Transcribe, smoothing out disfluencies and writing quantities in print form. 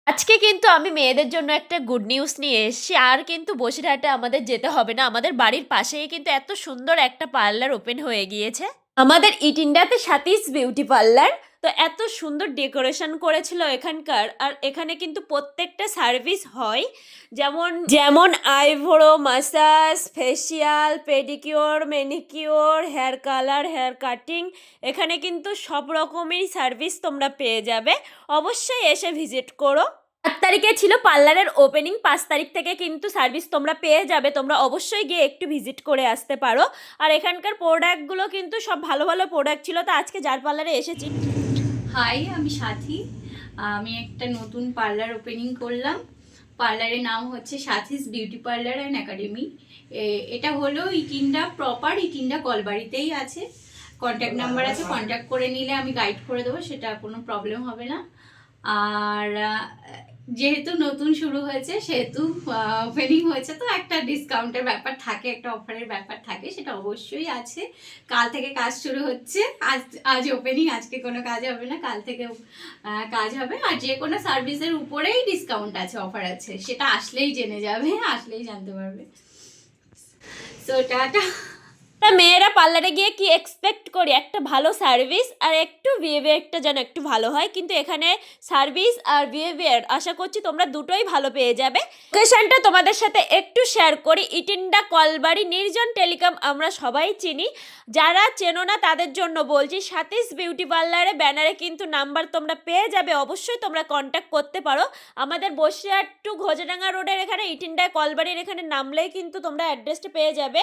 আজকে কিন্তু আমি মেয়েদের জন্য একটা গুড নিউজ নিয়ে এসেছি। আর কিন্তু বসিরহাটে আমাদের যেতে হবে না। আমাদের বাড়ির পাশেই কিন্তু এত সুন্দর একটা পার্লার ওপেন হয়ে গিয়েছে। আমাদের ইট ইন্ডিয়াতে সাথীস বিউটি পার্লার। তো এত সুন্দর ডেকোরেশন করেছিল এখানকার। আর এখানে কিন্তু প্রত্যেকটা সার্ভিস হয়। যেমন যেমন eyebrow massage, facial, pedicure, manicure, hair colour, hair cutting. এখানে কিন্তু সব রকমেরই সার্ভিস তোমরা পেয়ে যাবে। অবশ্যই এসে ভিজিট করো। 8 তারিখে ছিল পার্লারের ওপেনিং, 5 তারিখ থেকে কিন্তু সার্ভিস তোমরা পেয়ে যাবে। তোমরা অবশ্যই গিয়ে একটু ভিজিট করে আসতে পারো। আর এখানকার প্রোডাক্টগুলো কিন্তু সব ভালো ভালো প্রোডাক্ট ছিল। তো আজকে যার পার্লারে এসেছি। হাই, আমি সাথী। আমি একটা নতুন পার্লার ওপেনিং করলাম। পার্লারের নাম হচ্ছে সাথীস বিউটি পার্লার অ্যান্ড একাডেমি। এটা হলো ইটিন্ডা, প্রপার ইটিন্ডা কলবাড়িতেই আছে। কন্ট্যাক্ট নাম্বার আছে, কন্ট্যাক্ট করে নিলে আমি গাইড করে দেবো, সেটা কোনো প্রবলেম হবে না। আর যেহেতু নতুন শুরু হয়েছে, সেহেতু ওপেনিং হয়েছে, তো একটা ডিসকাউন্টের ব্যাপার থাকে, একটা অফারের ব্যাপার থাকে, সেটা অবশ্যই আছে। কাল থেকে কাজ শুরু হচ্ছে। আজ ওপেনিং, আজকে কোনো কাজ হবে না, কাল থেকে কাজ হবে। আর যে কোনো সার্ভিসের উপরেই ডিসকাউন্ট আছে, অফার আছে, সেটা আসলেই জেনে যাবে, আসলেই জানতে পারবে। So tata. তা মেয়েরা পার্লারে গিয়ে কি এক্সপেক্ট করি? একটা ভালো সার্ভিস আর একটু বিহেভিয়ারটা যেন একটু ভালো হয়। কিন্তু এখানে সার্ভিস আর বিহেভিয়ার আশা করছি তোমরা দুটোই ভালো পেয়ে যাবে। লোকেশনটা তোমাদের সাথে একটু শেয়ার করি। ইটিন্ডা কলবাড়ি নির্জন টেলিকম আমরা সবাই চিনি। যারা চেনো না তাদের জন্য বলছি, সাথীস বিউটি পার্লারে ব্যানারে কিন্তু নাম্বার তোমরা পেয়ে যাবে। অবশ্যই তোমরা কন্ট্যাক্ট করতে পারো। আমাদের বসিরহাট টু ঘোজডাঙ্গা রোডের এখানে ইটিন্ডা কলবাড়ির এখানে নামলেই কিন্তু তোমরা অ্যাড্রেসটা পেয়ে যাবে।